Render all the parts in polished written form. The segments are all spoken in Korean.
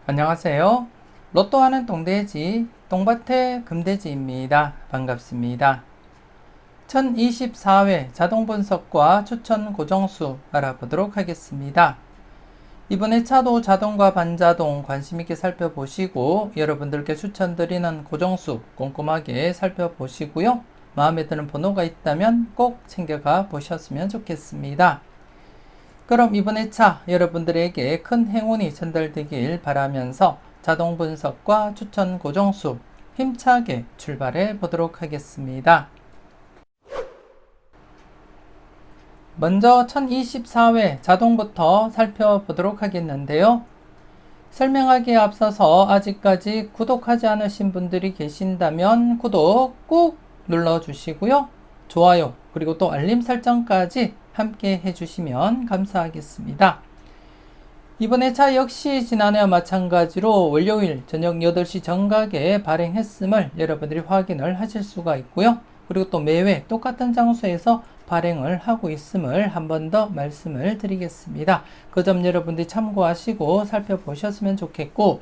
안녕하세요. 로또 하는 동돼지 똥밭의 금돼지입니다. 반갑습니다. 1024회 자동분석과 추천 고정수 알아보도록 하겠습니다. 이번에 차도 자동과 반자동 관심있게 살펴보시고 여러분들께 추천드리는 고정수 꼼꼼하게 살펴보시고요. 마음에 드는 번호가 있다면 꼭 챙겨가 보셨으면 좋겠습니다. 그럼 이번에 차 여러분들에게 큰 행운이 전달되길 바라면서 자동 분석과 추천 고정수 힘차게 출발해 보도록 하겠습니다. 먼저 1024회 자동부터 살펴보도록 하겠는데요. 설명하기에 앞서서 아직까지 구독하지 않으신 분들이 계신다면 구독 꾹 눌러주시고요. 좋아요 그리고 또 알림 설정까지 함께 해주시면 감사하겠습니다. 이번에 차 역시 지난해와 마찬가지로 월요일 저녁 8시 정각에 발행했음을 여러분들이 확인을 하실 수가 있고요. 그리고 또 매회 똑같은 장소에서 발행을 하고 있음을 한 번 더 말씀을 드리겠습니다. 그 점 여러분들이 참고하시고 살펴보셨으면 좋겠고,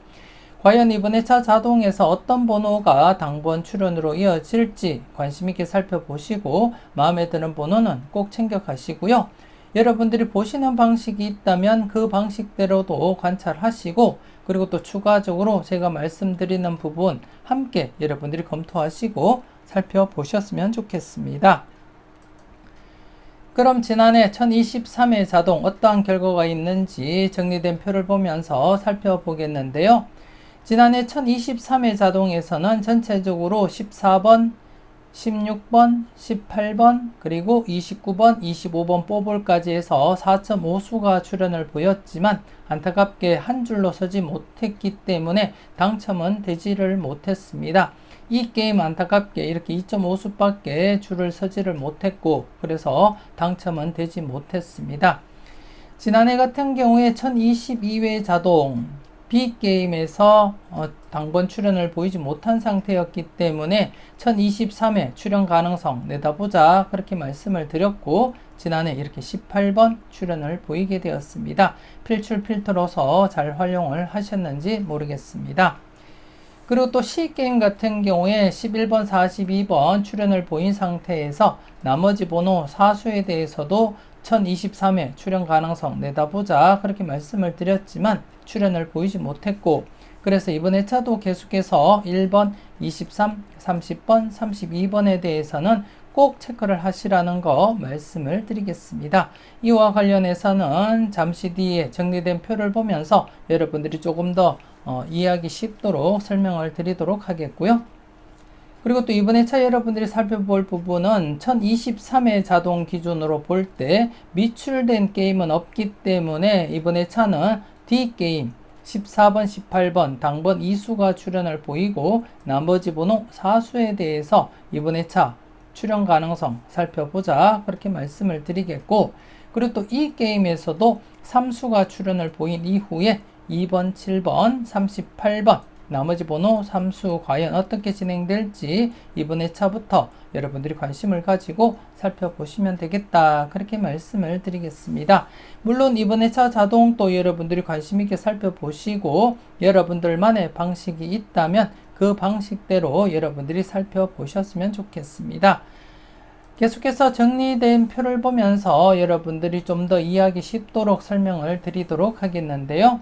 과연 이번에 차 자동에서 어떤 번호가 당번 출연으로 이어질지 관심있게 살펴보시고 마음에 드는 번호는 꼭 챙겨 가시고요. 여러분들이 보시는 방식이 있다면 그 방식대로도 관찰하시고, 그리고 또 추가적으로 제가 말씀드리는 부분 함께 여러분들이 검토하시고 살펴보셨으면 좋겠습니다. 그럼 지난해 1023회 자동 어떠한 결과가 있는지 정리된 표를 보면서 살펴보겠는데요. 지난해 1023회 자동에서는 전체적으로 14번, 16번, 18번, 그리고 29번, 25번 뽑을까지 해서 4.5수가 출연을 보였지만 안타깝게 한 줄로 서지 못했기 때문에 당첨은 되지를 못했습니다. 이 게임 안타깝게 이렇게 2.5수밖에 줄을 서지를 못했고 그래서 당첨은 되지 못했습니다. 지난해 같은 경우에 1022회 자동 B게임에서 당번 출연을 보이지 못한 상태였기 때문에 1023회 출연 가능성 내다보자 그렇게 말씀을 드렸고, 지난해 이렇게 18번 출연을 보이게 되었습니다. 필출 필터로서 잘 활용을 하셨는지 모르겠습니다. 그리고 또 C게임 같은 경우에 11번, 42번 출연을 보인 상태에서 나머지 번호 사수에 대해서도 1023회 출연 가능성 내다보자 그렇게 말씀을 드렸지만 출연을 보이지 못했고, 그래서 이번에 차도 계속해서 1번, 23, 30번, 32번에 대해서는 꼭 체크를 하시라는 거 말씀을 드리겠습니다. 이와 관련해서는 잠시 뒤에 정리된 표를 보면서 여러분들이 조금 더 이해하기 쉽도록 설명을 드리도록 하겠고요. 그리고 또 이번에 차 여러분들이 살펴볼 부분은 1023회 자동 기준으로 볼 때 미출된 게임은 없기 때문에 이번에 차는 D게임 14번, 18번 당번 2수가 출연을 보이고 나머지 번호 4수에 대해서 이번에 차 출연 가능성 살펴보자 그렇게 말씀을 드리겠고, 그리고 또 이 게임에서도 3수가 출연을 보인 이후에 2번, 7번, 38번 나머지 번호 3수 과연 어떻게 진행될지 이번에 차부터 여러분들이 관심을 가지고 살펴보시면 되겠다 그렇게 말씀을 드리겠습니다. 물론 이번에 차 자동도 여러분들이 관심있게 살펴보시고 여러분들만의 방식이 있다면 그 방식대로 여러분들이 살펴보셨으면 좋겠습니다. 계속해서 정리된 표를 보면서 여러분들이 좀 더 이해하기 쉽도록 설명을 드리도록 하겠는데요.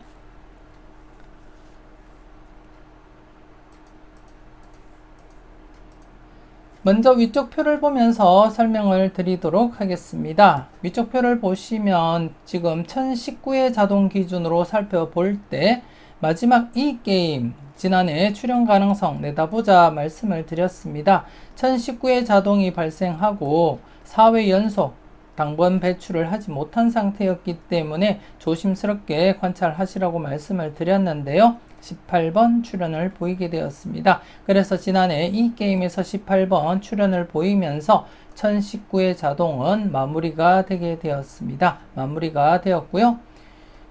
먼저 위쪽 표를 보면서 설명을 드리도록 하겠습니다. 위쪽 표를 보시면 지금 1019회 자동 기준으로 살펴볼 때 마지막 이 게임 지난해 출연 가능성 내다보자 말씀을 드렸습니다. 1019회 자동이 발생하고 4회 연속 당번 배출을 하지 못한 상태였기 때문에 조심스럽게 관찰하시라고 말씀을 드렸는데요. 18번 출연을 보이게 되었습니다. 그래서 지난해 이 게임에서 18번 출연을 보이면서 1019회 자동은 마무리가 되게 되었습니다. 마무리가 되었고요.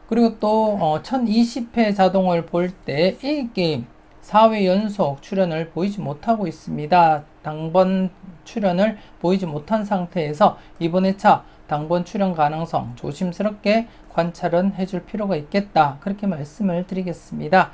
그리고 또 1020회 자동을 볼 때 이 게임 4회 연속 출현을 보이지 못하고 있습니다. 당번 출현을 보이지 못한 상태에서 이번 회차 당번 출현 가능성 조심스럽게 관찰은 해줄 필요가 있겠다. 그렇게 말씀을 드리겠습니다.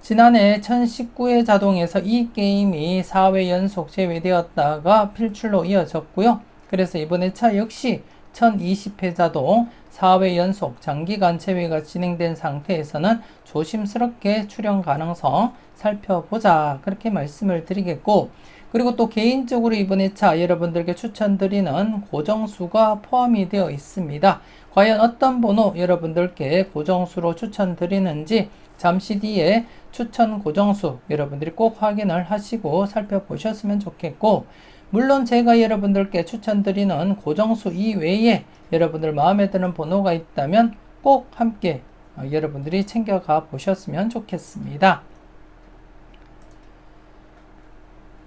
지난해 1019회 자동에서 이 게임이 4회 연속 제외되었다가 필출로 이어졌고요. 그래서 이번 회차 역시 1020회 자동 4회 연속 장기간 제외가 진행된 상태에서는 조심스럽게 출현 가능성 살펴보자. 그렇게 말씀을 드리겠고, 그리고 또 개인적으로 이번 회차 여러분들께 추천드리는 고정수가 포함이 되어 있습니다. 과연 어떤 번호 여러분들께 고정수로 추천드리는지 잠시 뒤에 추천 고정수 여러분들이 꼭 확인을 하시고 살펴보셨으면 좋겠고, 물론 제가 여러분들께 추천드리는 고정수 이외에 여러분들 마음에 드는 번호가 있다면 꼭 함께 여러분들이 챙겨가 보셨으면 좋겠습니다.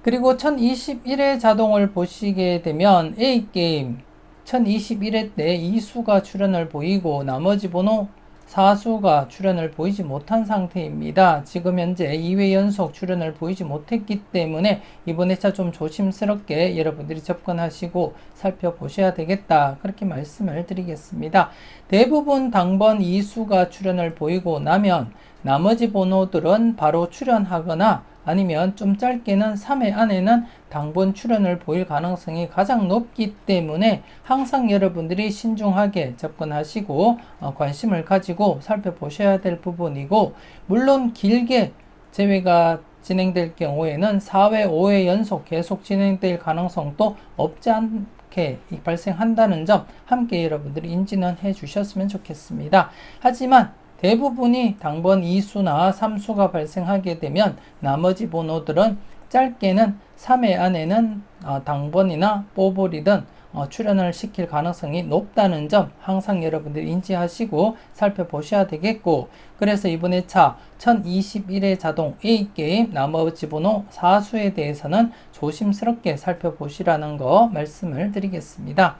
그리고 1021회 자동을 보시게 되면 A게임 1021회 때 2수가 출현을 보이고 나머지 번호 4수가 출현을 보이지 못한 상태입니다. 지금 현재 2회 연속 출현을 보이지 못했기 때문에 이번 회차 좀 조심스럽게 여러분들이 접근하시고 살펴보셔야 되겠다. 그렇게 말씀을 드리겠습니다. 대부분 당번 2수가 출현을 보이고 나면 나머지 번호들은 바로 출현하거나 아니면 좀 짧게는 3회 안에는 당번 출현을 보일 가능성이 가장 높기 때문에 항상 여러분들이 신중하게 접근하시고 관심을 가지고 살펴보셔야 될 부분이고, 물론 길게 제외가 진행될 경우에는 4회, 5회 연속 계속 진행될 가능성도 없지 않게 발생한다는 점 함께 여러분들이 인지는 해 주셨으면 좋겠습니다. 하지만 대부분이 당번 2수나 3수가 발생하게 되면 나머지 번호들은 짧게는 3회 안에는 당번이나 뽀볼이든 출현을 시킬 가능성이 높다는 점 항상 여러분들이 인지하시고 살펴보셔야 되겠고, 그래서 이번 회차 1021회 자동 A게임 나머지 번호 4수에 대해서는 조심스럽게 살펴보시라는 거 말씀을 드리겠습니다.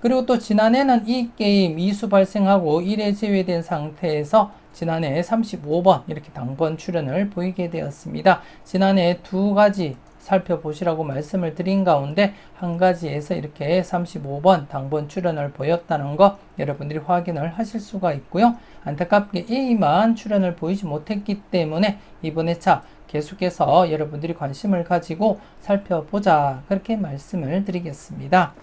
그리고 또 지난해는 이 게임 2수 발생하고 1회 제외된 상태에서 지난해 35번 이렇게 당번 출현을 보이게 되었습니다. 지난해 두 가지 살펴보시라고 말씀을 드린 가운데 한 가지에서 이렇게 35번 당번 출현을 보였다는 거 여러분들이 확인을 하실 수가 있고요. 안타깝게 A만 출현을 보이지 못했기 때문에 이번 회차 계속해서 여러분들이 관심을 가지고 살펴보자. 그렇게 말씀을 드리겠습니다.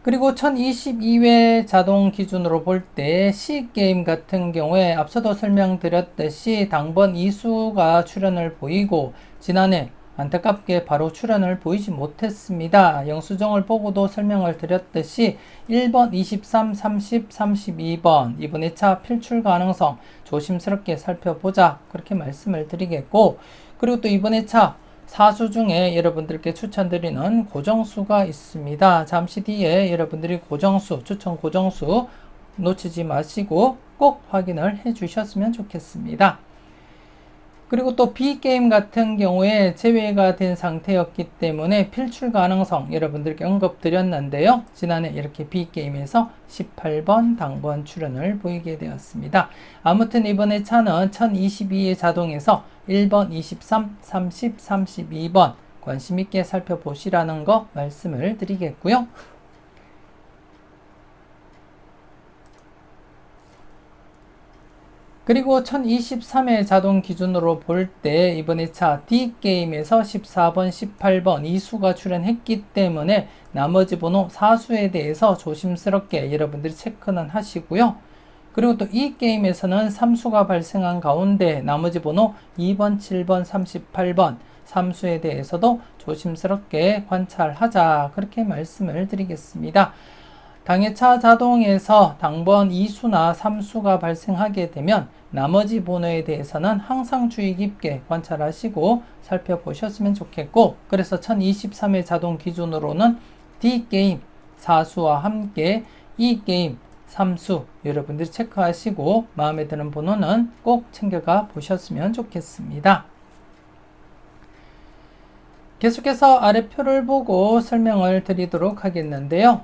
그리고 1022회 자동 기준으로 볼 때 C게임 같은 경우에 앞서도 설명드렸듯이 당번 2수가 출현을 보이고 지난해 안타깝게 바로 출현을 보이지 못했습니다. 영수증을 보고도 설명을 드렸듯이 1번, 23, 30, 32번 이번 회차 필출 가능성 조심스럽게 살펴보자. 그렇게 말씀을 드리겠고, 그리고 또 이번 회차 4수 중에 여러분들께 추천드리는 고정수가 있습니다. 잠시 뒤에 여러분들이 고정수, 추천 고정수 놓치지 마시고 꼭 확인을 해 주셨으면 좋겠습니다. 그리고 또 B게임 같은 경우에 제외가 된 상태였기 때문에 필출 가능성 여러분들께 언급드렸는데요. 지난해 이렇게 B게임에서 18번 당번 출현을 보이게 되었습니다. 아무튼 이번 회차는 1022의 자동에서 1번, 23, 30, 32번 관심있게 살펴보시라는 거 말씀을 드리겠고요. 그리고 1023회 자동 기준으로 볼 때 이번 회차 D게임에서 14번, 18번 2수가 출현했기 때문에 나머지 번호 4수에 대해서 조심스럽게 여러분들이 체크는 하시고요. 그리고 또 이 게임에서는 3수가 발생한 가운데 나머지 번호 2번, 7번, 38번 3수에 대해서도 조심스럽게 관찰하자. 그렇게 말씀을 드리겠습니다. 당해차 자동에서 당번 2수나 3수가 발생하게 되면 나머지 번호에 대해서는 항상 주의 깊게 관찰하시고 살펴보셨으면 좋겠고, 그래서 1023회 자동 기준으로는 D게임 4수와 함께 E게임 3수 여러분들이 체크하시고 마음에 드는 번호는 꼭 챙겨가 보셨으면 좋겠습니다. 계속해서 아래 표를 보고 설명을 드리도록 하겠는데요.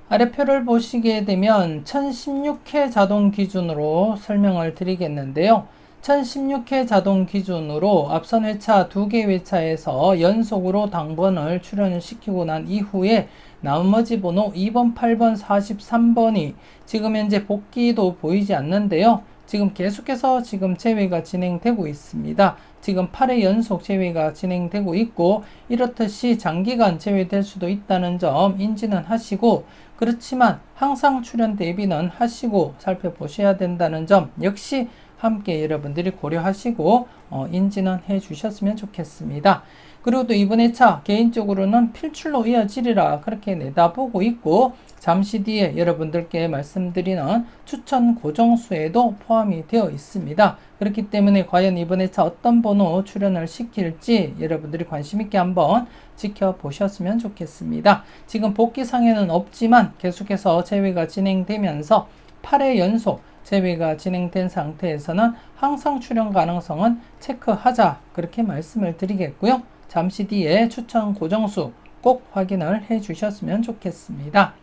아래 표를 보시게 되면 1016회 자동 기준으로 설명을 드리겠는데요. 1016회 자동 기준으로 앞선 회차 2개 회차에서 연속으로 당번을 출연을 시키고 난 이후에 나머지 번호 2번, 8번, 43번이 지금 현재 복귀도 보이지 않는데요. 지금 계속해서 지금 제외가 진행되고 있습니다. 지금 8회 연속 제외가 진행되고 있고 이렇듯이 장기간 제외될 수도 있다는 점 인지는 하시고, 그렇지만 항상 출연 대비는 하시고 살펴보셔야 된다는 점 역시 함께 여러분들이 고려하시고 인지는 해 주셨으면 좋겠습니다. 그리고 또 이번 회차 개인적으로는 필출로 이어지리라 그렇게 내다보고 있고, 잠시 뒤에 여러분들께 말씀드리는 추천 고정수에도 포함이 되어 있습니다. 그렇기 때문에 과연 이번 회차 어떤 번호 출연을 시킬지 여러분들이 관심 있게 한번 지켜보셨으면 좋겠습니다. 지금 복귀상에는 없지만 계속해서 제외가 진행되면서 8회 연속 제외가 진행된 상태에서는 항상 출연 가능성은 체크하자 그렇게 말씀을 드리겠고요. 잠시 뒤에 추천 고정수 꼭 확인을 해 주셨으면 좋겠습니다.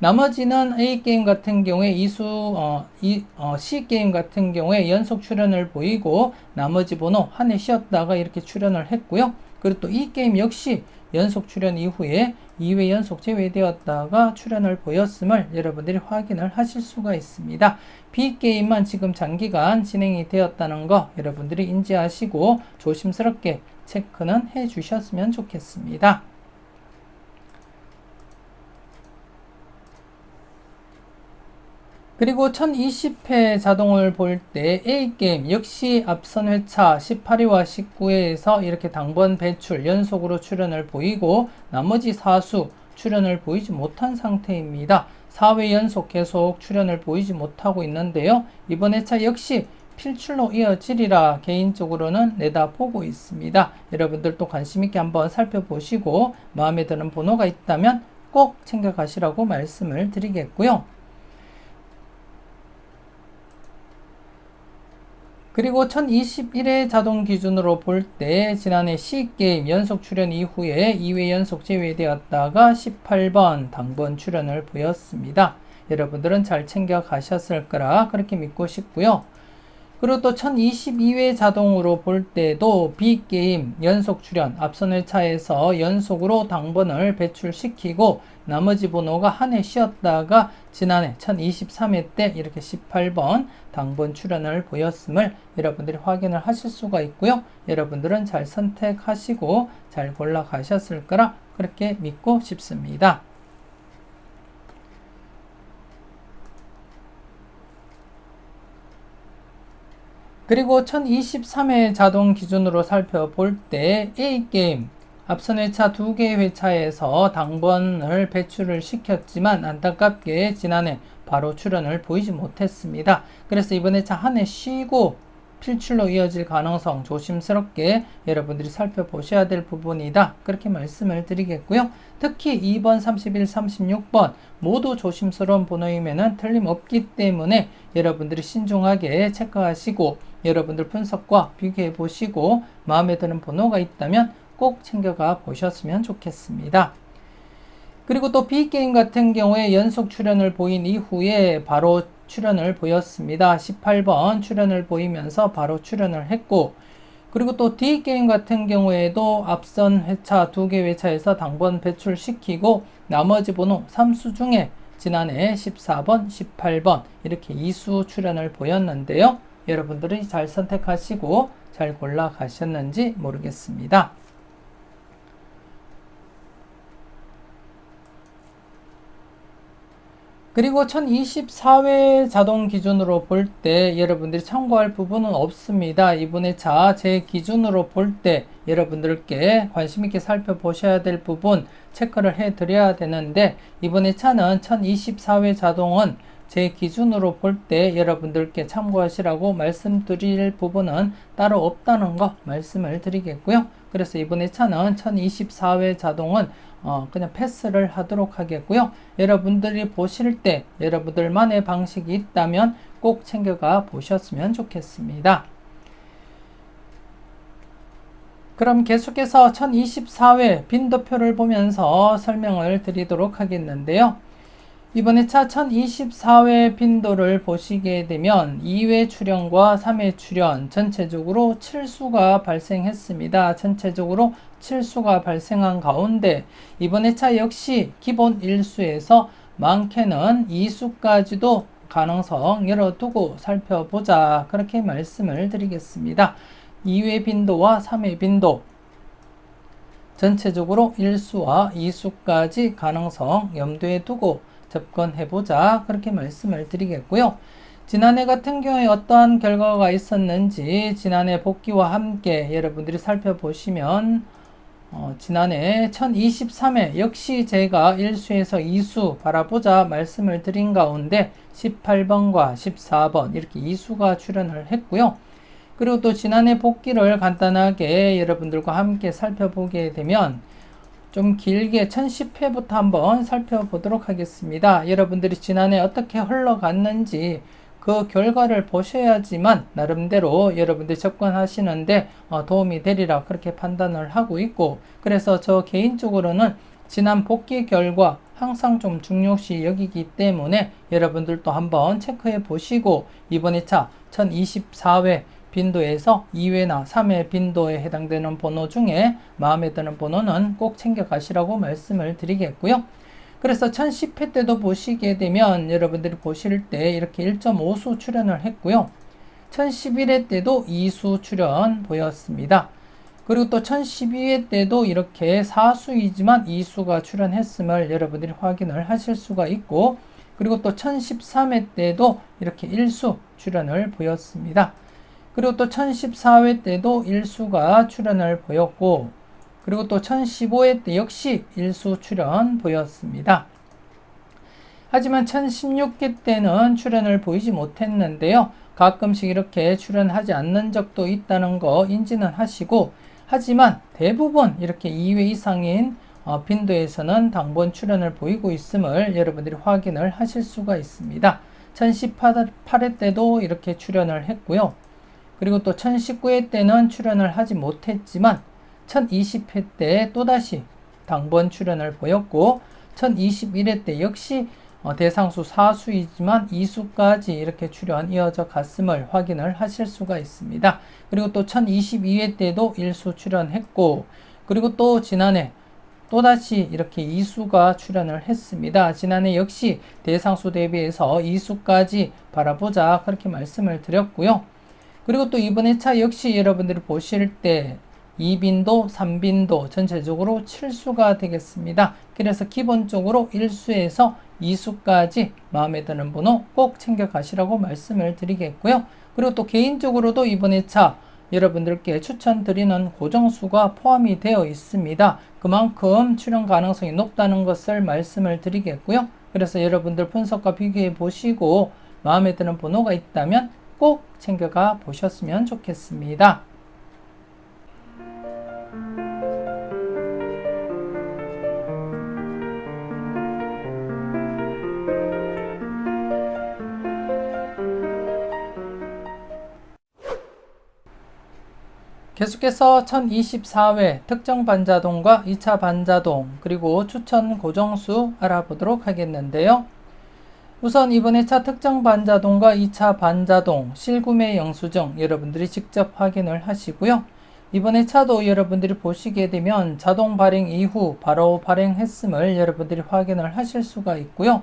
나머지는 A게임 같은 경우에 C게임 같은 경우에 연속 출연을 보이고 나머지 번호 한 해 쉬었다가 이렇게 출연을 했고요. 그리고 또 E게임 역시 연속 출연 이후에 2회 연속 제외되었다가 출연을 보였음을 여러분들이 확인을 하실 수가 있습니다. B게임만 지금 장기간 진행이 되었다는 거 여러분들이 인지하시고 조심스럽게 체크는 해 주셨으면 좋겠습니다. 그리고 1020회 자동을 볼 때 A게임 역시 앞선 회차 18회와 19회에서 이렇게 당번 배출 연속으로 출연을 보이고 나머지 4수 출연을 보이지 못한 상태입니다. 4회 연속 계속 출연을 보이지 못하고 있는데요. 이번 회차 역시 필출로 이어지리라 개인적으로는 내다보고 있습니다. 여러분들도 관심 있게 한번 살펴보시고 마음에 드는 번호가 있다면 꼭 챙겨가시라고 말씀을 드리겠고요. 그리고 1021회 자동 기준으로 볼 때 지난해 C게임 연속 출연 이후에 2회 연속 제외되었다가 18번 당번 출연을 보였습니다. 여러분들은 잘 챙겨 가셨을 거라 그렇게 믿고 싶고요. 그리고 또 1022회 자동으로 볼 때도 B게임 연속 출연 앞선 회차에서 연속으로 당번을 배출시키고 나머지 번호가 한 해 쉬었다가 지난해 1023회 때 이렇게 18번 당번 출연을 보였음을 여러분들이 확인을 하실 수가 있고요. 여러분들은 잘 선택하시고 잘 골라 가셨을 거라 그렇게 믿고 싶습니다. 그리고 1023회 자동 기준으로 살펴볼 때 A게임 앞선 회차 2개의 회차에서 당번을 배출을 시켰지만 안타깝게 지난해 바로 출연을 보이지 못했습니다. 그래서 이번 회차 한 해 쉬고 필출로 이어질 가능성 조심스럽게 여러분들이 살펴보셔야 될 부분이다. 그렇게 말씀을 드리겠고요. 특히 2번, 31, 36번 모두 조심스러운 번호임에는 틀림없기 때문에 여러분들이 신중하게 체크하시고 여러분들 분석과 비교해 보시고 마음에 드는 번호가 있다면 꼭 챙겨가 보셨으면 좋겠습니다. 그리고 또 B게임 같은 경우에 연속 출연을 보인 이후에 바로 출연을 보였습니다. 18번 출연을 보이면서 바로 출연을 했고, 그리고 또 D게임 같은 경우에도 앞선 회차 2개 회차에서 당번 배출시키고 나머지 번호 3수 중에 지난해 14번, 18번 이렇게 2수 출연을 보였는데요. 여러분들이 잘 선택하시고 잘 골라 가셨는지 모르겠습니다. 그리고 1024회 자동 기준으로 볼 때 여러분들이 참고할 부분은 없습니다. 이번에 제 기준으로 볼 때 여러분들께 관심 있게 살펴보셔야 될 부분 체크를 해 드려야 되는데, 이번에 차는 1024회 자동은 제 기준으로 볼 때 여러분들께 참고하시라고 말씀드릴 부분은 따로 없다는 거 말씀을 드리겠고요. 그래서 이번에 차는 1024회 자동은 그냥 패스를 하도록 하겠고요. 여러분들이 보실 때 여러분들만의 방식이 있다면 꼭 챙겨가 보셨으면 좋겠습니다. 그럼 계속해서 1024회 빈도표를 보면서 설명을 드리도록 하겠는데요. 이번에 차 1024회 빈도를 보시게 되면 2회 출현과 3회 출현 전체적으로 7수가 발생했습니다. 전체적으로 7수가 발생한 가운데 이번에 차 역시 기본 1수에서 많게는 2수까지도 가능성 열어두고 살펴보자. 그렇게 말씀을 드리겠습니다. 2회 빈도와 3회 빈도 전체적으로 1수와 2수까지 가능성 염두에 두고 접근해보자. 그렇게 말씀을 드리겠고요. 지난해 같은 경우에 어떠한 결과가 있었는지 지난해 복귀와 함께 여러분들이 살펴보시면 지난해 1023회 역시 제가 1수에서 2수 바라보자 말씀을 드린 가운데 18번과 14번 이렇게 2수가 출현을 했고요. 그리고 또 지난해 복귀를 간단하게 여러분들과 함께 살펴보게 되면 좀 길게 1010회부터 한번 살펴보도록 하겠습니다. 여러분들이 지난해 어떻게 흘러갔는지 그 결과를 보셔야지만 나름대로 여러분들이 접근하시는데 도움이 되리라 그렇게 판단을 하고 있고, 그래서 저 개인적으로는 지난 복귀 결과 항상 좀 중요시 여기기 때문에 여러분들도 한번 체크해 보시고 이번 2차 1024회 빈도에서 2회나 3회 빈도에 해당되는 번호 중에 마음에 드는 번호는 꼭 챙겨 가시라고 말씀을 드리겠고요. 그래서 1010회 때도 보시게 되면 여러분들이 보실 때 이렇게 1.5수 출현을 했고요. 1011회 때도 2수 출현 보였습니다. 그리고 또 1012회 때도 이렇게 4수이지만 2수가 출현했음을 여러분들이 확인을 하실 수가 있고, 그리고 또 1013회 때도 이렇게 1수 출현을 보였습니다. 그리고 또 1014회 때도 1수가 출현을 보였고, 그리고 또 1015회 때 역시 1수 출현 보였습니다. 하지만 1016회 때는 출현을 보이지 못했는데요. 가끔씩 이렇게 출현하지 않는 적도 있다는 거 인지는 하시고, 하지만 대부분 이렇게 2회 이상인 빈도에서는 당번 출현을 보이고 있음을 여러분들이 확인을 하실 수가 있습니다. 1018회 때도 이렇게 출현을 했고요. 그리고 또 1019회 때는 출현을 하지 못했지만 1020회 때 또다시 당번 출현을 보였고, 1021회 때 역시 대상수 4수이지만 2수까지 이렇게 출현 이어져 갔음을 확인을 하실 수가 있습니다. 그리고 또 1022회 때도 1수 출현했고, 그리고 또 지난해 또다시 이렇게 2수가 출현을 했습니다. 지난해 역시 대상수 대비해서 2수까지 바라보자 그렇게 말씀을 드렸고요. 그리고 또 이번 회차 역시 여러분들이 보실 때 2빈도, 3빈도 전체적으로 7수가 되겠습니다. 그래서 기본적으로 1수에서 2수까지 마음에 드는 번호 꼭 챙겨 가시라고 말씀을 드리겠고요. 그리고 또 개인적으로도 이번 회차 여러분들께 추천드리는 고정수가 포함이 되어 있습니다. 그만큼 출현 가능성이 높다는 것을 말씀을 드리겠고요. 그래서 여러분들 분석과 비교해 보시고 마음에 드는 번호가 있다면 꼭 챙겨가 보셨으면 좋겠습니다. 계속해서 1024회 특정 반자동과 2차 반자동 그리고 추천 고정수 알아보도록 하겠는데요. 우선 이번 회차 특정 반자동과 2차 반자동 실구매 영수증 여러분들이 직접 확인을 하시고요. 이번 회차도 여러분들이 보시게 되면 자동 발행 이후 바로 발행했음을 여러분들이 확인을 하실 수가 있고요.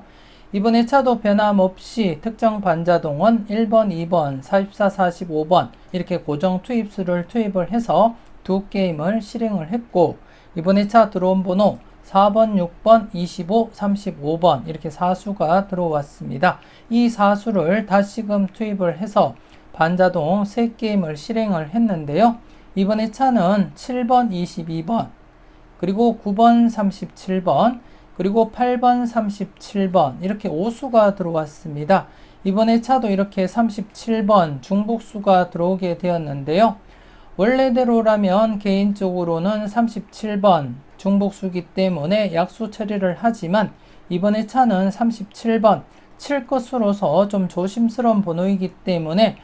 이번 회차도 변함없이 특정 반자동은 1번, 2번, 44, 45번 이렇게 고정 투입수를 투입을 해서 두 게임을 실행을 했고, 이번 회차 들어온 번호 4번, 6번, 25, 35번 이렇게 4수가 들어왔습니다. 이 4수를 다시금 투입을 해서 반자동 3게임을 실행을 했는데요. 이번 회차는 7번, 22번, 그리고 9번, 37번, 그리고 8번, 37번 이렇게 5수가 들어왔습니다. 이번 회차도 이렇게 37번 중복수가 들어오게 되었는데요. 원래대로라면 개인적으로는 37번 중복수기 때문에 약수 처리를 하지만 이번 회차는 37번 칠 것으로서 좀 조심스러운 번호이기 때문에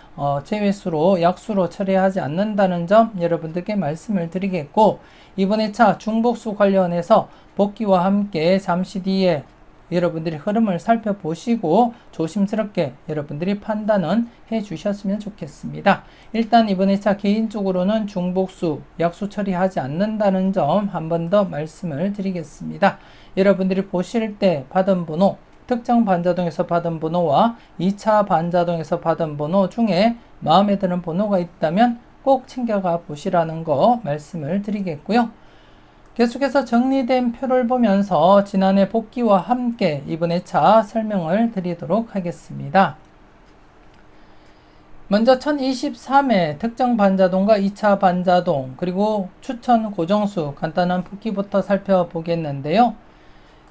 제외수로 약수로 처리하지 않는다는 점 여러분들께 말씀을 드리겠고, 이번 회차 중복수 관련해서 복귀와 함께 잠시 뒤에 여러분들이 흐름을 살펴보시고 조심스럽게 여러분들이 판단은 해 주셨으면 좋겠습니다. 일단 이번 회차 개인적으로는 중복수, 약수 처리하지 않는다는 점 한 번 더 말씀을 드리겠습니다. 여러분들이 보실 때 받은 번호, 특정 반자동에서 받은 번호와 2차 반자동에서 받은 번호 중에 마음에 드는 번호가 있다면 꼭 챙겨가 보시라는 거 말씀을 드리겠고요. 계속해서 정리된 표를 보면서 지난해 복귀와 함께 이번 회차 설명을 드리도록 하겠습니다. 먼저 1023회 특정 반자동과 2차 반자동 그리고 추천 고정수 간단한 붓기부터 살펴보겠는데요.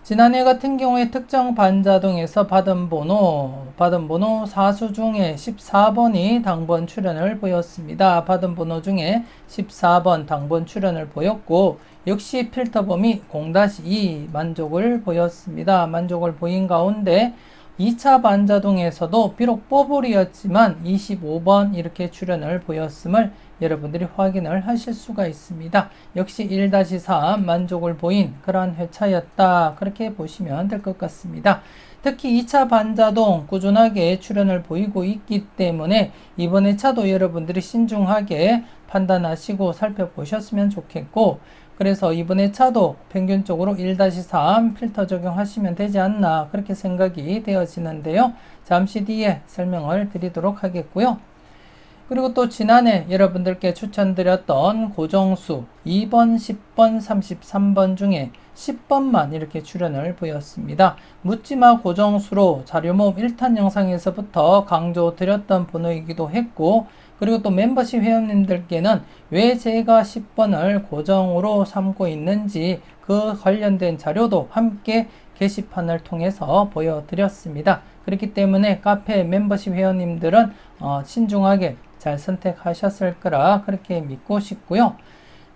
지난해 같은 경우에 특정 반자동에서 받은 번호 사수 중에 14번이 당번 출현을 보였습니다. 받은 번호 중에 14번 당번 출현을 보였고 역시 필터 범위 0-2 만족을 보였습니다. 만족을 보인 가운데 2차 반자동에서도 비록 뽀글이었지만 25번 이렇게 출현을 보였음을 여러분들이 확인을 하실 수가 있습니다. 역시 1-3 만족을 보인 그러한 회차였다. 그렇게 보시면 될 것 같습니다. 특히 2차 반자동 꾸준하게 출현을 보이고 있기 때문에 이번 회차도 여러분들이 신중하게 판단하시고 살펴보셨으면 좋겠고, 그래서 이번 회차도 평균적으로 1-3 필터 적용하시면 되지 않나 그렇게 생각이 되어지는데요. 잠시 뒤에 설명을 드리도록 하겠고요. 그리고 또 지난해 여러분들께 추천드렸던 고정수 2번, 10번, 33번 중에 10번만 이렇게 출현을 보였습니다. 묻지마 고정수로 자료모음 1탄 영상에서부터 강조드렸던 번호이기도 했고, 그리고 또 멤버십 회원님들께는 왜 제가 10번을 고정으로 삼고 있는지 그 관련된 자료도 함께 게시판을 통해서 보여드렸습니다. 그렇기 때문에 카페 멤버십 회원님들은 신중하게 잘 선택하셨을 거라 그렇게 믿고 싶고요.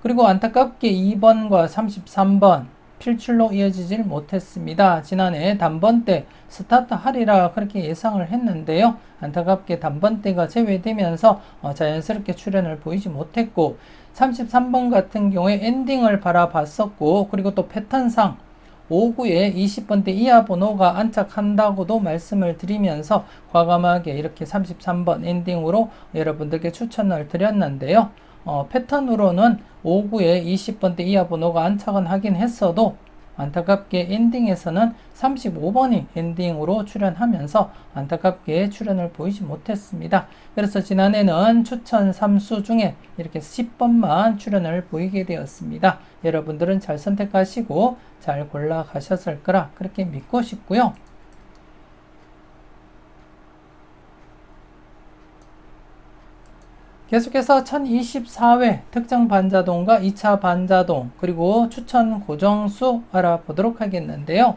그리고 안타깝게 2번과 33번 필출로 이어지질 못했습니다. 지난해 단번대 스타트 하리라 그렇게 예상을 했는데요. 안타깝게 단번대가 제외되면서 자연스럽게 출현을 보이지 못했고, 33번 같은 경우에 엔딩을 바라봤었고, 그리고 또 패턴상 5구에 20번대 이하 번호가 안착한다고도 말씀을 드리면서 과감하게 이렇게 33번 엔딩으로 여러분들께 추천을 드렸는데요. 패턴으로는 5구에 20번대 이하 번호가 안착은 하긴 했어도 안타깝게 엔딩에서는 35번이 엔딩으로 출현하면서 안타깝게 출현을 보이지 못했습니다. 그래서 지난해는 추천 3수 중에 이렇게 10번만 출현을 보이게 되었습니다. 여러분들은 잘 선택하시고 잘 골라 가셨을 거라 그렇게 믿고 싶고요. 계속해서 1024회 특정 반자동과 2차 반자동 그리고 추천 고정수 알아보도록 하겠는데요.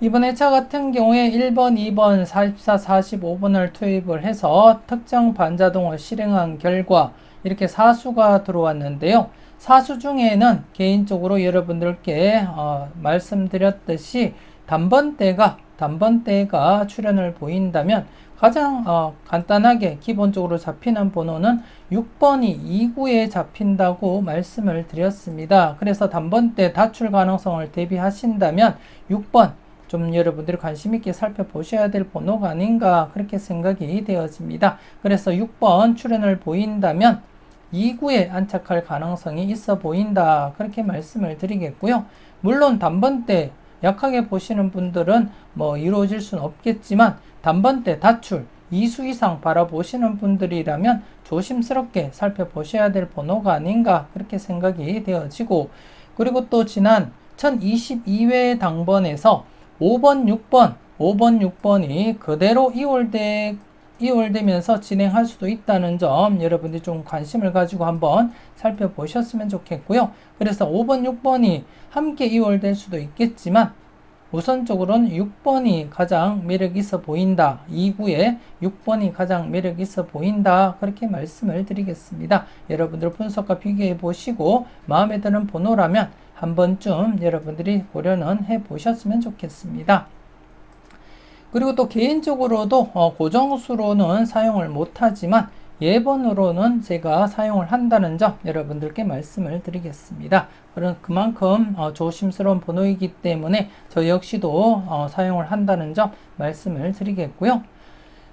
이번 회차 같은 경우에 1번, 2번, 44, 45번을 투입을 해서 특정 반자동을 실행한 결과 이렇게 사수가 들어왔는데요. 사수 중에는 개인적으로 여러분들께 말씀드렸듯이 단번대가 출현을 보인다면 가장 간단하게 기본적으로 잡히는 번호는 6번이 2구에 잡힌다고 말씀을 드렸습니다. 그래서 단번대 다출 가능성을 대비하신다면 6번 좀 여러분들이 관심 있게 살펴보셔야 될 번호가 아닌가 그렇게 생각이 되어집니다. 그래서 6번 출현을 보인다면 2구에 안착할 가능성이 있어 보인다 그렇게 말씀을 드리겠고요. 물론 단번대 약하게 보시는 분들은 이루어질 수는 없겠지만 단번대 다출 2수 이상 바라보시는 분들이라면 조심스럽게 살펴보셔야 될 번호가 아닌가 그렇게 생각이 되어지고, 그리고 또 지난 1022회 당번에서 5번, 6번이 그대로 이월되면서 진행할 수도 있다는 점 여러분들이 좀 관심을 가지고 한번 살펴보셨으면 좋겠고요. 그래서 5번, 6번이 함께 이월될 수도 있겠지만 우선적으로는 6번이 가장 매력 있어 보인다. 2구에 6번이 가장 매력 있어 보인다. 그렇게 말씀을 드리겠습니다. 여러분들 분석과 비교해 보시고 마음에 드는 번호라면 한 번쯤 여러분들이 고려는 해 보셨으면 좋겠습니다. 그리고 또 개인적으로도 고정수로는 사용을 못하지만 예본으로는 제가 사용을 한다는 점 여러분들께 말씀을 드리겠습니다. 그런 그만큼 조심스러운 번호이기 때문에 저 역시도 사용을 한다는 점 말씀을 드리겠고요.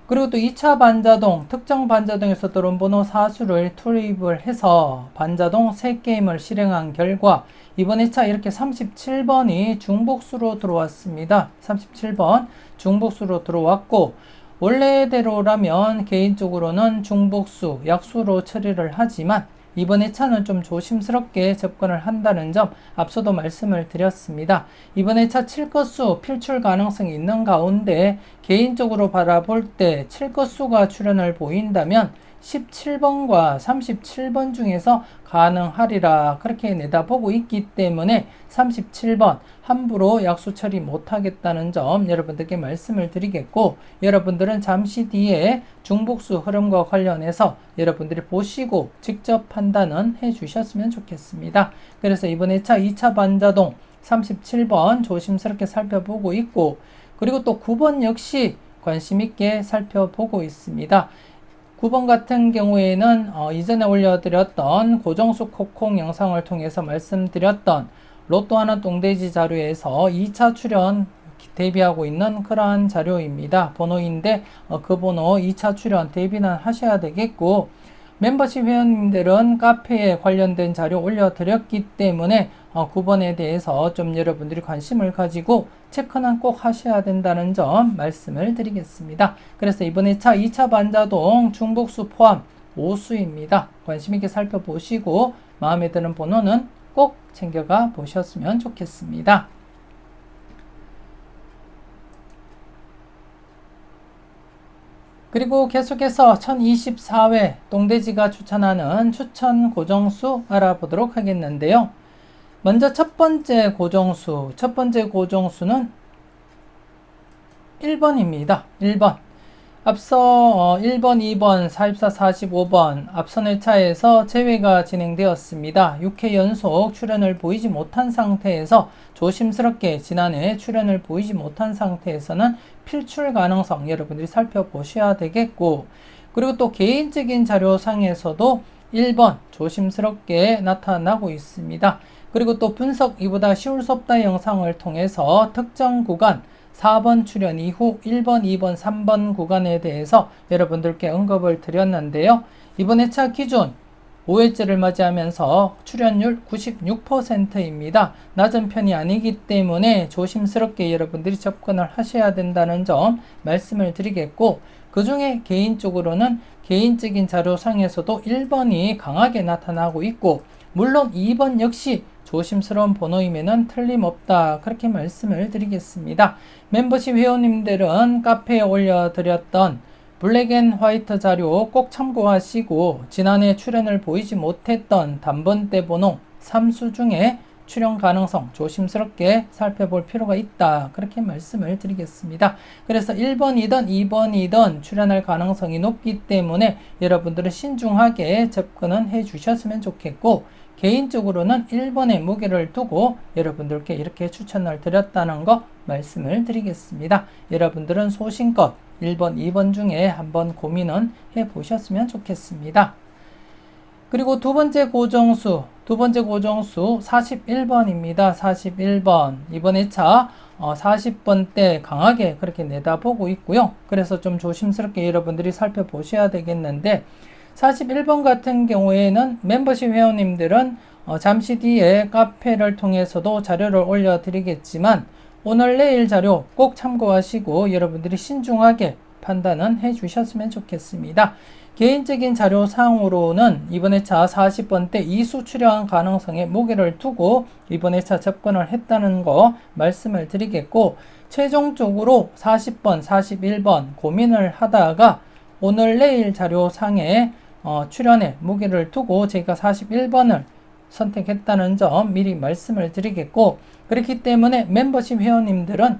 그리고 또 2차 반자동, 특정 반자동에서 들어온 번호 사수를 투입을 해서 반자동 3게임을 실행한 결과 이번 2차 이렇게 37번이 중복수로 들어왔습니다. 37번 중복수로 들어왔고 원래대로라면 개인적으로는 중복수, 약수로 처리를 하지만 이번 2차는 좀 조심스럽게 접근을 한다는 점 앞서도 말씀을 드렸습니다. 이번 2차 7것수 필출 가능성이 있는 가운데 개인적으로 바라볼 때 7것수가 출현을 보인다면 17번과 37번 중에서 가능하리라 그렇게 내다보고 있기 때문에 37번 함부로 약수 처리 못하겠다는 점 여러분들께 말씀을 드리겠고 여러분들은 잠시 뒤에 중복수 흐름과 관련해서 여러분들이 보시고 직접 판단은 해 주셨으면 좋겠습니다. 그래서 이번에 2차 반자동 37번 조심스럽게 살펴보고 있고 그리고 또 9번 역시 관심 있게 살펴보고 있습니다. 9번 같은 경우에는 이전에 올려드렸던 고정수 코콩 영상을 통해서 말씀드렸던 로또 하나 똥돼지 자료에서 2차 출연 대비하고 있는 그러한 자료입니다. 번호인데 그 번호 2차 출연 대비는 하셔야 되겠고 멤버십 회원님들은 카페에 관련된 자료 올려드렸기 때문에 9번에 대해서 좀 여러분들이 관심을 가지고 체크는 꼭 하셔야 된다는 점 말씀을 드리겠습니다. 그래서 이번에 2차 반자동 중복수 포함 5수입니다. 관심 있게 살펴보시고 마음에 드는 번호는 꼭 챙겨가 보셨으면 좋겠습니다. 그리고 계속해서 1024회 똥돼지가 추천하는 추천 고정수 알아보도록 하겠는데요. 먼저 첫 번째 고정수는 1번입니다. 1번. 앞서 1번, 2번, 44, 45번 앞선 회차에서 제외가 진행되었습니다. 6회 연속 출연을 보이지 못한 상태에서 조심스럽게 지난해 출연을 보이지 못한 상태에서는 필출 가능성 여러분들이 살펴보셔야 되겠고 그리고 또 개인적인 자료상에서도 1번 조심스럽게 나타나고 있습니다. 그리고 또 분석 이보다 쉬울 수 없다 영상을 통해서 특정 구간 4번 출연 이후 1번, 2번, 3번 구간에 대해서 여러분들께 언급을 드렸는데요. 이번 회차 기준 5회째를 맞이하면서 출연율 96%입니다. 낮은 편이 아니기 때문에 조심스럽게 여러분들이 접근을 하셔야 된다는 점 말씀을 드리겠고 그 중에 개인적으로는 개인적인 자료상에서도 1번이 강하게 나타나고 있고 물론 2번 역시 조심스러운 번호임에는 틀림없다 그렇게 말씀을 드리겠습니다. 멤버십 회원님들은 카페에 올려드렸던 블랙앤화이트 자료 꼭 참고하시고 지난해 출연을 보이지 못했던 단번대 번호 3수 중에 출연 가능성 조심스럽게 살펴볼 필요가 있다 그렇게 말씀을 드리겠습니다. 그래서 1번이든 2번이든 출연할 가능성이 높기 때문에 여러분들은 신중하게 접근은 해 주셨으면 좋겠고 개인적으로는 1번에 무게를 두고 여러분들께 이렇게 추천을 드렸다는 거 말씀을 드리겠습니다. 여러분들은 소신껏 1번, 2번 중에 한번 고민은 해 보셨으면 좋겠습니다. 그리고 두 번째 고정수 41번입니다. 41번 이번 회차 40번 때 강하게 그렇게 내다보고 있고요. 그래서 좀 조심스럽게 여러분들이 살펴보셔야 되겠는데 41번 같은 경우에는 멤버십 회원님들은 잠시 뒤에 카페를 통해서도 자료를 올려드리겠지만 오늘 내일 자료 꼭 참고하시고 여러분들이 신중하게 판단은 해 주셨으면 좋겠습니다. 개인적인 자료상으로는 이번 회차 40번 때 2수 출연 가능성에 무게를 두고 이번 회차 접근을 했다는 거 말씀을 드리겠고 최종적으로 40번, 41번 고민을 하다가 오늘 내일 자료상에 출연에 무게를 두고 제가 41번을 선택했다는 점 미리 말씀을 드리겠고 그렇기 때문에 멤버십 회원님들은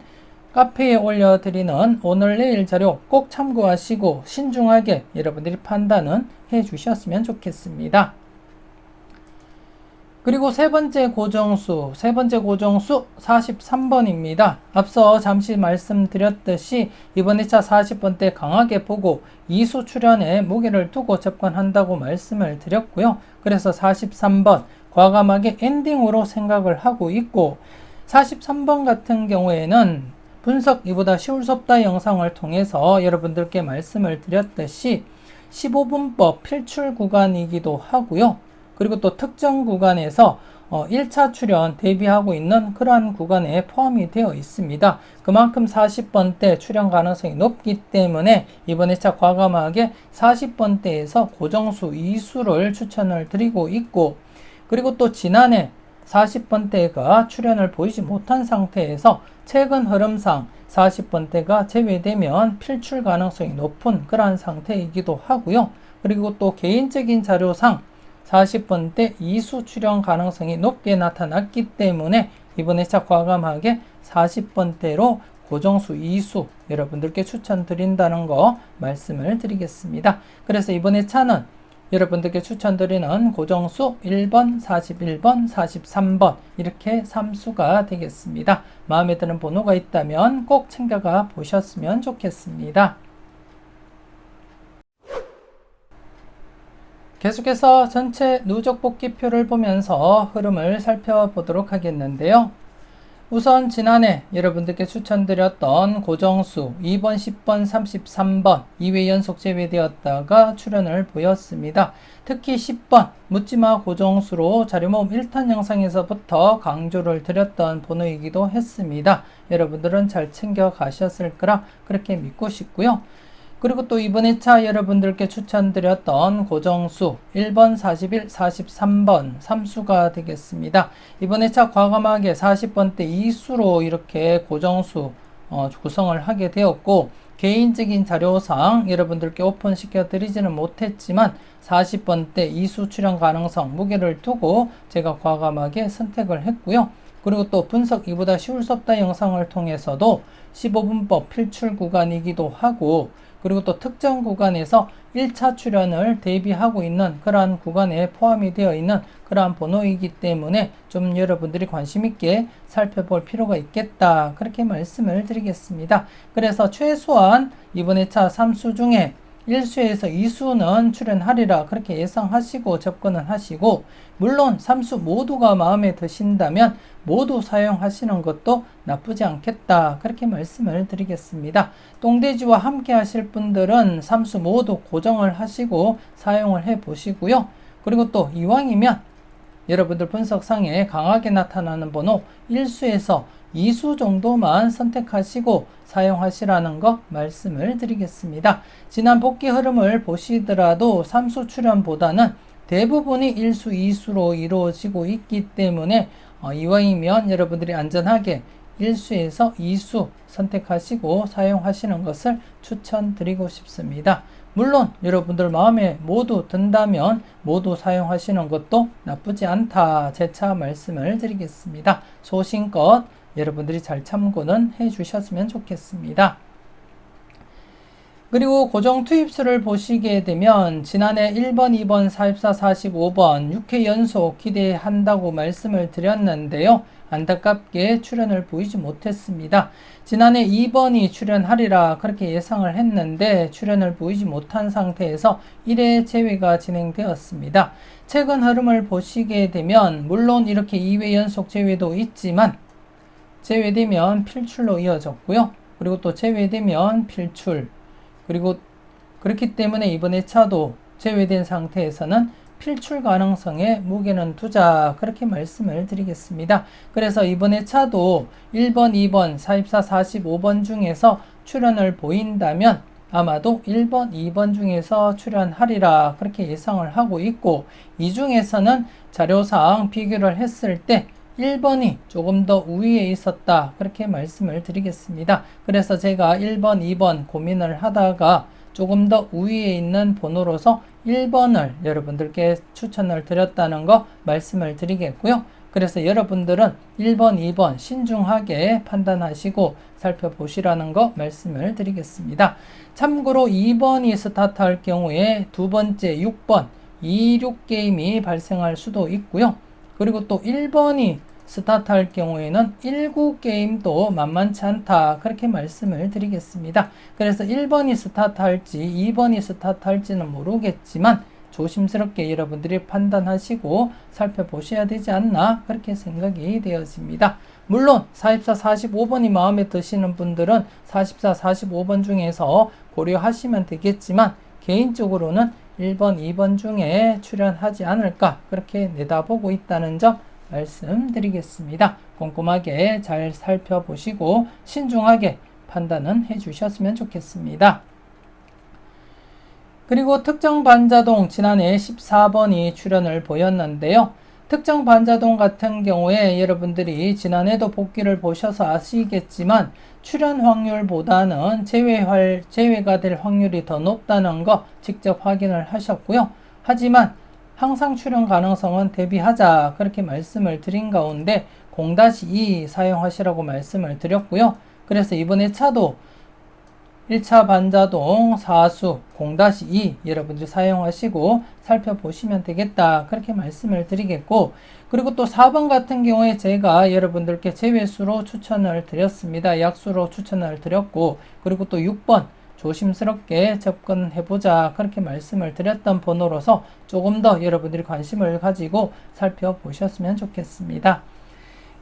카페에 올려드리는 오늘 내일 자료 꼭 참고하시고 신중하게 여러분들이 판단은 해 주셨으면 좋겠습니다. 그리고 세 번째 고정수 43번입니다. 앞서 잠시 말씀드렸듯이 이번 2차 40번대 강하게 보고 이수 출현에 무게를 두고 접근한다고 말씀을 드렸고요. 그래서 43번 과감하게 엔딩으로 생각을 하고 있고, 43번 같은 경우에는 분석 이보다 쉬울 수 없다 영상을 통해서 여러분들께 말씀을 드렸듯이 15분법 필출 구간이기도 하고요. 그리고 또 특정 구간에서 1차 출현 대비하고 있는 그러한 구간에 포함이 되어 있습니다. 그만큼 40번대 출현 가능성이 높기 때문에 이번 2차 과감하게 40번대에서 고정수 2수를 추천을 드리고 있고, 그리고 또 지난해 40번대가 출현을 보이지 못한 상태에서 최근 흐름상 40번대가 제외되면 필출 가능성이 높은 그러한 상태이기도 하고요. 그리고 또 개인적인 자료상 40번대 이수 출현 가능성이 높게 나타났기 때문에 이번 2차 과감하게 40번대로 고정수 2수 여러분들께 추천드린다는 거 말씀을 드리겠습니다. 그래서 이번 2차는 여러분들께 추천드리는 고정수 1번, 41번, 43번 이렇게 3수가 되겠습니다. 마음에 드는 번호가 있다면 꼭 챙겨가 보셨으면 좋겠습니다. 계속해서 전체 누적 복귀표를 보면서 흐름을 살펴보도록 하겠는데요. 우선 지난해 여러분들께 추천드렸던 고정수 2번, 10번, 33번 2회 연속 제외되었다가 출현을 보였습니다. 특히 10번 묻지마 고정수로 자료모음 1탄 영상에서부터 강조를 드렸던 번호이기도 했습니다. 여러분들은 잘 챙겨 가셨을 거라 그렇게 믿고 싶고요. 그리고 또 이번 2차 여러분들께 추천드렸던 고정수 1번, 41, 43번 3수가 되겠습니다. 이번 2차 과감하게 40번대 2수로 이렇게 고정수 구성을 하게 되었고, 개인적인 자료상 여러분들께 오픈시켜 드리지는 못했지만 40번대 2수 출현 가능성 무게를 두고 제가 과감하게 선택을 했고요. 그리고 또 분석 이보다 쉬울 수 없다 영상을 통해서도 15분법 필출 구간이기도 하고, 그리고 또 특정 구간에서 1차 출현을 대비하고 있는 그러한 구간에 포함이 되어 있는 그러한 번호이기 때문에 좀 여러분들이 관심 있게 살펴볼 필요가 있겠다 그렇게 말씀을 드리겠습니다. 그래서 최소한 이번 2차 3수 중에 1수에서 2수는 출현하리라 그렇게 예상하시고 접근을 하시고, 물론 3수 모두가 마음에 드신다면 모두 사용하시는 것도 나쁘지 않겠다 그렇게 말씀을 드리겠습니다. 똥돼지와 함께 하실 분들은 3수 모두 고정을 하시고 사용을 해 보시고요. 그리고 또 이왕이면 여러분들 분석상에 강하게 나타나는 번호 1수에서 2수 정도만 선택하시고 사용하시라는 거 말씀을 드리겠습니다. 지난 복귀 흐름을 보시더라도 3수 출현보다는 대부분이 1수, 2수로 이루어지고 있기 때문에 이왕이면 여러분들이 안전하게 1수에서 2수 선택하시고 사용하시는 것을 추천드리고 싶습니다. 물론 여러분들 마음에 모두 든다면 모두 사용하시는 것도 나쁘지 않다 재차 말씀을 드리겠습니다. 소신껏 여러분들이 잘 참고는 해 주셨으면 좋겠습니다. 그리고 고정 투입수를 보시게 되면 지난해 1번, 2번, 44, 45번 6회 연속 기대한다고 말씀을 드렸는데요. 안타깝게 출현을 보이지 못했습니다. 지난해 2번이 출현하리라 그렇게 예상을 했는데 출현을 보이지 못한 상태에서 1회 제외가 진행되었습니다. 최근 흐름을 보시게 되면 물론 이렇게 2회 연속 제외도 있지만 제외되면 필출로 이어졌고요. 그리고 또 제외되면 필출, 그리고 그렇기 때문에 이번 2차도 제외된 상태에서는 필출 가능성에 무게는 두자 그렇게 말씀을 드리겠습니다. 그래서 이번 2차도 1번, 2번, 44, 45번 중에서 출현을 보인다면 아마도 1번, 2번 중에서 출현하리라 그렇게 예상을 하고 있고, 이 중에서는 자료상 비교를 했을 때 1번이 조금 더 우위에 있었다 그렇게 말씀을 드리겠습니다. 그래서 제가 1번, 2번 고민을 하다가 조금 더 우위에 있는 번호로서 1번을 여러분들께 추천을 드렸다는 거 말씀을 드리겠고요. 그래서 여러분들은 1번, 2번 신중하게 판단하시고 살펴보시라는 거 말씀을 드리겠습니다. 참고로 2번이 스타트할 경우에 두 번째 6번 26 게임이 발생할 수도 있고요. 그리고 또 1번이 스타트할 경우에는 1구 게임도 만만치 않다. 그렇게 말씀을 드리겠습니다. 그래서 1번이 스타트할지 2번이 스타트할지는 모르겠지만 조심스럽게 여러분들이 판단하시고 살펴보셔야 되지 않나 그렇게 생각이 되어집니다. 물론 44, 45번이 마음에 드시는 분들은 44, 45번 중에서 고려하시면 되겠지만 개인적으로는 1번, 2번 중에 출연하지 않을까 그렇게 내다보고 있다는 점 말씀드리겠습니다. 꼼꼼하게 잘 살펴보시고 신중하게 판단은 해주셨으면 좋겠습니다. 그리고 특정 반자동 지난해 14번이 출연을 보였는데요. 특정 반자동 같은 경우에 여러분들이 지난해도 복귀를 보셔서 아시겠지만 출연 확률보다는 제외가 될 확률이 더 높다는 거 직접 확인을 하셨고요. 하지만 항상 출연 가능성은 대비하자 그렇게 말씀을 드린 가운데 0-2 사용하시라고 말씀을 드렸고요. 그래서 이번에 차도 1차 반자동 4수 0-2 여러분들이 사용하시고 살펴보시면 되겠다 그렇게 말씀을 드리겠고, 그리고 또 4번 같은 경우에 제가 여러분들께 제외수로 추천을 드렸습니다. 약수로 추천을 드렸고, 그리고 또 6번 조심스럽게 접근해보자 그렇게 말씀을 드렸던 번호로서 조금 더 여러분들이 관심을 가지고 살펴보셨으면 좋겠습니다.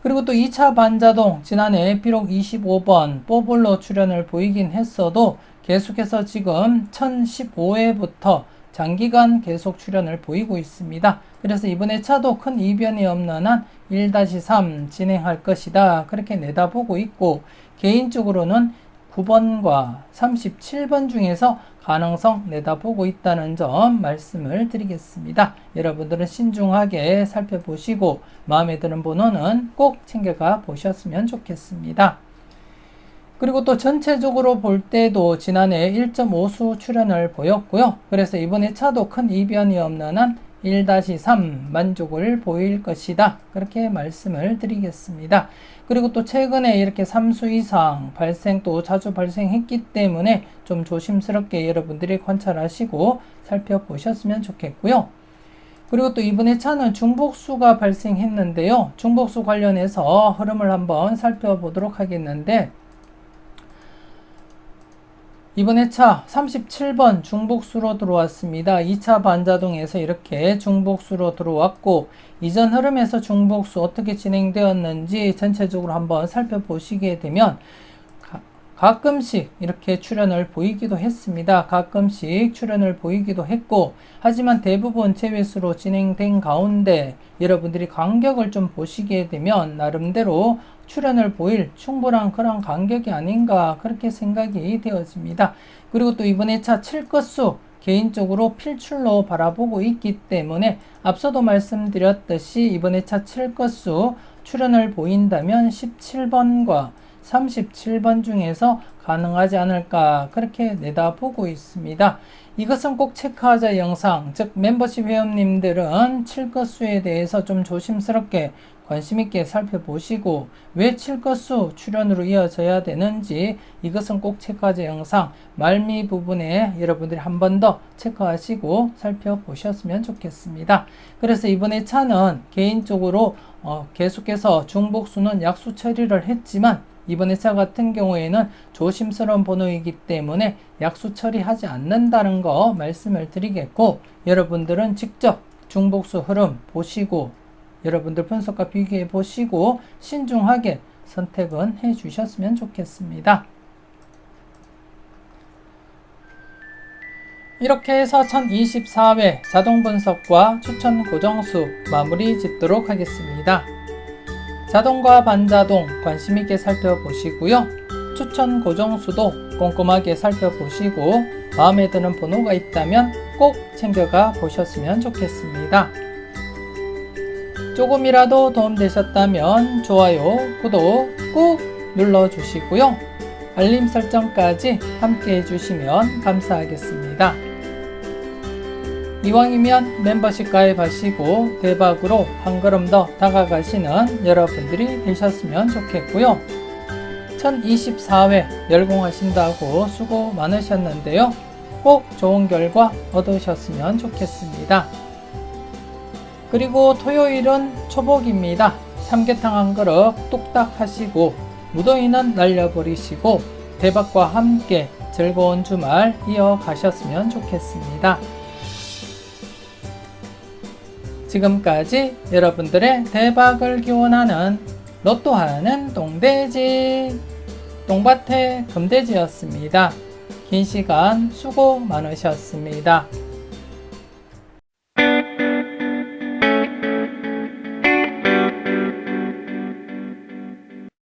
그리고 또 2차 반자동 지난해 비록 25번 뽀블로 출연을 보이긴 했어도 계속해서 지금 1015회부터 장기간 계속 출연을 보이고 있습니다. 그래서 이번에 차도 큰 이변이 없는 한 1-3 진행할 것이다 그렇게 내다보고 있고, 개인적으로는 9번과 37번 중에서 가능성 내다보고 있다는 점 말씀을 드리겠습니다. 여러분들은 신중하게 살펴보시고 마음에 드는 번호는 꼭 챙겨가 보셨으면 좋겠습니다. 그리고 또 전체적으로 볼 때도 지난해 1.5수 출연을 보였고요. 그래서 이번에 차도 큰 이변이 없는 한 1-3 만족을 보일 것이다 그렇게 말씀을 드리겠습니다. 그리고 또 최근에 이렇게 3수 이상 발생도 자주 발생했기 때문에 좀 조심스럽게 여러분들이 관찰하시고 살펴보셨으면 좋겠고요. 그리고 또 이번에 차는 중복수가 발생했는데요. 중복수 관련해서 흐름을 한번 살펴보도록 하겠는데, 이번에 차 37번 중복수로 들어왔습니다. 2차 반자동에서 이렇게 중복수로 들어왔고, 이전 흐름에서 중복수 어떻게 진행되었는지 전체적으로 한번 살펴보시게 되면 가끔씩 이렇게 출현을 보이기도 했습니다. 가끔씩 출현을 보이기도 했고, 하지만 대부분 제외수로 진행된 가운데 여러분들이 간격을 좀 보시게 되면 나름대로 출현을 보일 충분한 그런 간격이 아닌가 그렇게 생각이 되어집니다. 그리고 또 이번에 차 7건수 개인적으로 필출로 바라보고 있기 때문에 앞서도 말씀드렸듯이 이번에 차 7건수 출현을 보인다면 17번과 37번 중에서 가능하지 않을까 그렇게 내다보고 있습니다. 이것은 꼭 체크하자 영상, 즉 멤버십 회원님들은 7건수에 대해서 좀 조심스럽게 관심있게 살펴보시고 왜 7건수 출연으로 이어져야 되는지 이것은 꼭 체크하자 영상 말미 부분에 여러분들이 한 번 더 체크하시고 살펴보셨으면 좋겠습니다. 그래서 이번에 차는 개인적으로 계속해서 중복수는 약수 처리를 했지만 이번에 차 같은 경우에는 조심스러운 번호이기 때문에 약수 처리하지 않는다는 거 말씀을 드리겠고, 여러분들은 직접 중복수 흐름 보시고 여러분들 분석과 비교해 보시고 신중하게 선택은 해 주셨으면 좋겠습니다. 이렇게 해서 1024회 자동 분석과 추천 고정수 마무리 짓도록 하겠습니다. 자동과 반자동 관심있게 살펴보시고요. 추천 고정수도 꼼꼼하게 살펴보시고 마음에 드는 번호가 있다면 꼭 챙겨가 보셨으면 좋겠습니다. 조금이라도 도움되셨다면 좋아요, 구독 꾹 눌러주시고요. 알림 설정까지 함께 해주시면 감사하겠습니다. 이왕이면 멤버십 가입하시고 대박으로 한 걸음 더 다가가시는 여러분들이 되셨으면 좋겠고요. 1024회 열공하신다고 수고 많으셨는데요. 꼭 좋은 결과 얻으셨으면 좋겠습니다. 그리고 토요일은 초복입니다. 삼계탕 한 그릇 뚝딱 하시고 무더위는 날려버리시고 대박과 함께 즐거운 주말 이어가셨으면 좋겠습니다. 지금까지 여러분들의 대박을 기원하는 로또하는 똥돼지 똥밭의 금돼지였습니다. 긴 시간 수고 많으셨습니다.